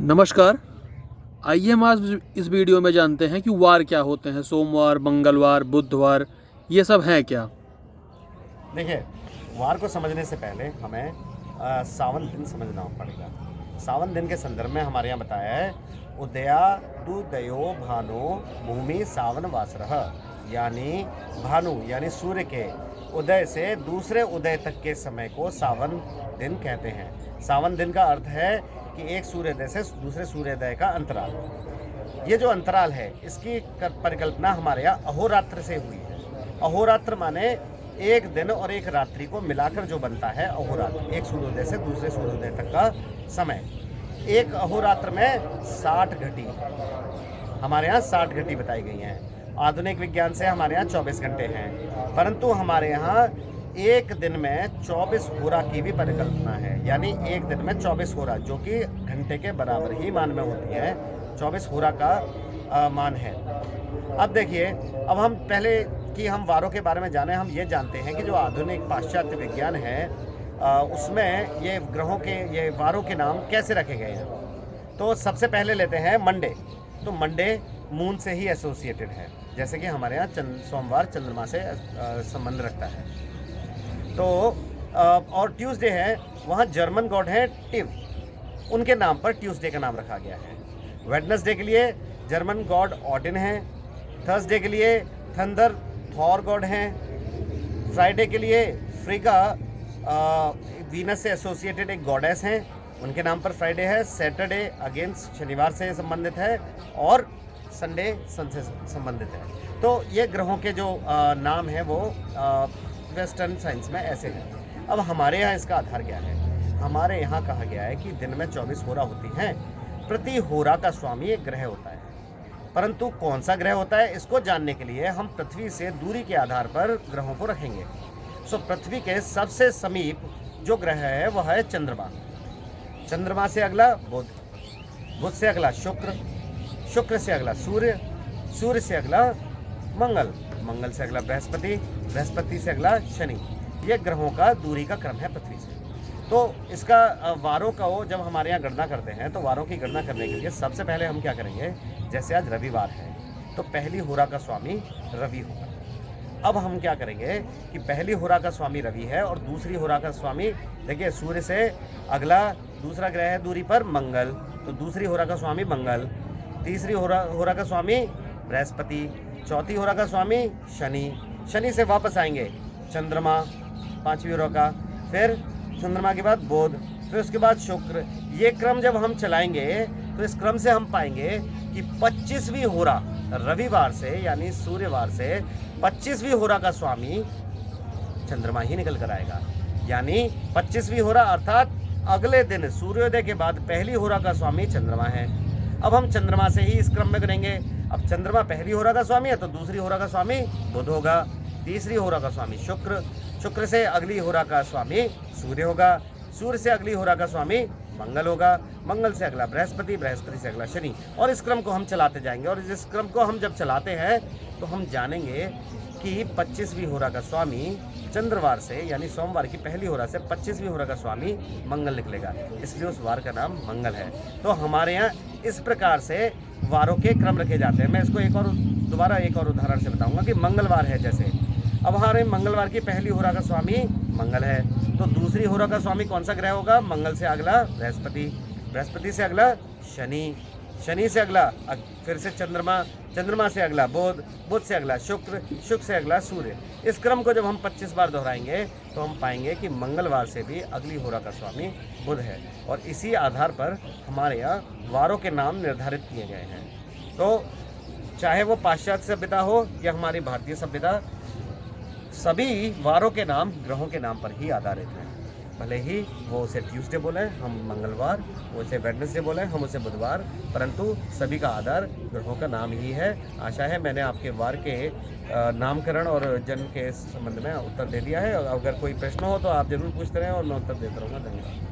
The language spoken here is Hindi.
नमस्कार। आइए हम आज इस वीडियो में जानते हैं कि वार क्या होते हैं। सोमवार, मंगलवार, बुधवार, ये सब हैं क्या। देखिए, वार को समझने से पहले हमें सावन दिन समझना पड़ेगा। सावन दिन के संदर्भ में हमारे यहाँ बताया है उदयादुदयो भानो भूमि सावन वासरः, यानी भानु यानी सूर्य के उदय से दूसरे उदय तक के समय को सावन दिन कहते हैं। सावन दिन का अर्थ है कि एक सूर्योदय से दूसरे सूर्योदय का अंतराल। ये जो अंतराल है इसकी परिकल्पना हमारे यहाँ अहोरात्र से हुई है। अहोरात्र माने एक दिन और एक रात्रि को मिलाकर जो बनता है अहोरात्र, एक सूर्योदय से दूसरे सूर्योदय तक का समय। एक अहोरात्र में 60 घटी, हमारे यहाँ 60 घटी बताई गई हैं। आधुनिक विज्ञान से हमारे यहाँ 24 घंटे हैं, परंतु हमारे यहाँ एक दिन में 24 होरा की भी परिकल्पना है। यानी एक दिन में 24 होरा, जो कि घंटे के बराबर ही मान में होती है, 24 होरा का मान है। अब देखिए, अब हम पहले कि हम वारों के बारे में जाने, हम ये जानते हैं कि जो आधुनिक पाश्चात्य विज्ञान है उसमें ये ग्रहों के, ये वारों के नाम कैसे रखे गए हैं। तो सबसे पहले लेते हैं मंडे। तो मंडे मून से ही एसोसिएटेड है, जैसे कि हमारे यहाँ सोमवार चंद्रमा से संबंध रखता है। तो और ट्यूसडे है, वहाँ जर्मन गॉड है टिव, उनके नाम पर ट्यूसडे का नाम रखा गया है। वेडनेसडे के लिए जर्मन गॉड ऑडिन है। थर्सडे के लिए थंडर थॉर गॉड हैं। फ्राइडे के लिए फ्रीगा वीनस से एसोसिएटेड एक गॉडेस हैं, उनके नाम पर फ्राइडे है। सैटरडे अगेंस्ट शनिवार से संबंधित है, और संडे सन से संबंधित है। तो ये ग्रहों के जो नाम हैं वो वेस्टर्न साइंस में ऐसे हैं। अब हमारे यहाँ इसका आधार क्या है। हमारे यहाँ कहा गया है कि दिन में 24 होरा होती हैं। प्रति होरा का स्वामी एक ग्रह होता है, परंतु कौन सा ग्रह होता है इसको जानने के लिए हम पृथ्वी से दूरी के आधार पर ग्रहों को रखेंगे। सो पृथ्वी के सबसे समीप जो ग्रह है वह है चंद्रमा। चंद्रमा से अगला बुध, बुध से अगला शुक्र, शुक्र से अगला सूर्य, सूर्य से अगला मंगल, मंगल से अगला बृहस्पति, बृहस्पति से अगला शनि। ये ग्रहों का दूरी का क्रम है पृथ्वी से। तो इसका वारों का वो जब हमारे यहाँ गणना करते हैं, तो वारों की गणना करने के लिए सबसे पहले हम क्या करेंगे, जैसे आज रविवार है तो पहली होरा का स्वामी रवि होगा। अब हम क्या करेंगे कि पहली होरा का स्वामी रवि है और दूसरी होरा का स्वामी, देखिए सूर्य से अगला दूसरा ग्रह है दूरी पर मंगल, तो दूसरी होरा का स्वामी मंगल। तीसरी होरा का स्वामी बृहस्पति। चौथी होरा का स्वामी शनि। शनि से वापस आएंगे चंद्रमा, पांचवी होरा का, फिर चंद्रमा के बाद बुध, फिर उसके बाद शुक्र। ये क्रम जब हम चलाएंगे तो इस क्रम से हम पाएंगे कि 25वीं होरा रविवार से यानी सूर्यवार से 25वीं होरा का स्वामी चंद्रमा ही निकल कर आएगा। यानी 25वीं होरा अर्थात अगले दिन सूर्योदय के बाद पहली होरा का स्वामी चंद्रमा है। अब हम चंद्रमा से ही इस क्रम में करेंगे। अब चंद्रमा पहली होरा का स्वामी है तो दूसरी होरा का स्वामी बुध होगा, तीसरी होरा का स्वामी शुक्र, शुक्र से अगली होरा का स्वामी सूर्य होगा, सूर्य से अगली होरा का स्वामी मंगल होगा, मंगल से अगला बृहस्पति, बृहस्पति से अगला शनि। और इस क्रम को हम चलाते जाएंगे, और इस क्रम को हम जब चलाते हैं तो हम जानेंगे कि 25वीं होरा का स्वामी चंद्रवार से यानी सोमवार की पहली होरा से 25वीं होरा का स्वामी मंगल निकलेगा, इसलिए उस वार का नाम मंगल है। तो हमारे यहाँ इस प्रकार से वारों के क्रम रखे जाते हैं। मैं इसको दोबारा एक और उदाहरण से बताऊंगा कि मंगलवार है जैसे, अब हमारे मंगलवार की पहली होरा का स्वामी मंगल है, तो दूसरी होरा का स्वामी कौन सा ग्रह होगा, मंगल से अगला बृहस्पति, बृहस्पति से अगला शनि, शनि से अगला फिर से चंद्रमा, चंद्रमा से अगला बुध, बुध से अगला शुक्र, शुक्र से अगला सूर्य। इस क्रम को जब हम 25 बार दोहराएंगे तो हम पाएंगे कि मंगलवार से भी अगली होरा का स्वामी बुध है, और इसी आधार पर हमारे यहाँ वारों के नाम निर्धारित किए गए हैं। तो चाहे वो पाश्चात्य सभ्यता हो या हमारी भारतीय सभ्यता, सभी वारों के नाम ग्रहों के नाम पर ही आधारित हैं। भले ही वो उसे ट्यूसडे बोले, हम मंगलवार, वो उसे वेडनेसडे बोले, हम उसे बुधवार, परंतु सभी का आधार ग्रहों का नाम ही है। आशा है मैंने आपके वार के नामकरण और जन्म के संबंध में उत्तर दे दिया है। अगर कोई प्रश्न हो तो आप जरूर पूछते रहें और मैं उत्तर देता रहूँगा। धन्यवाद।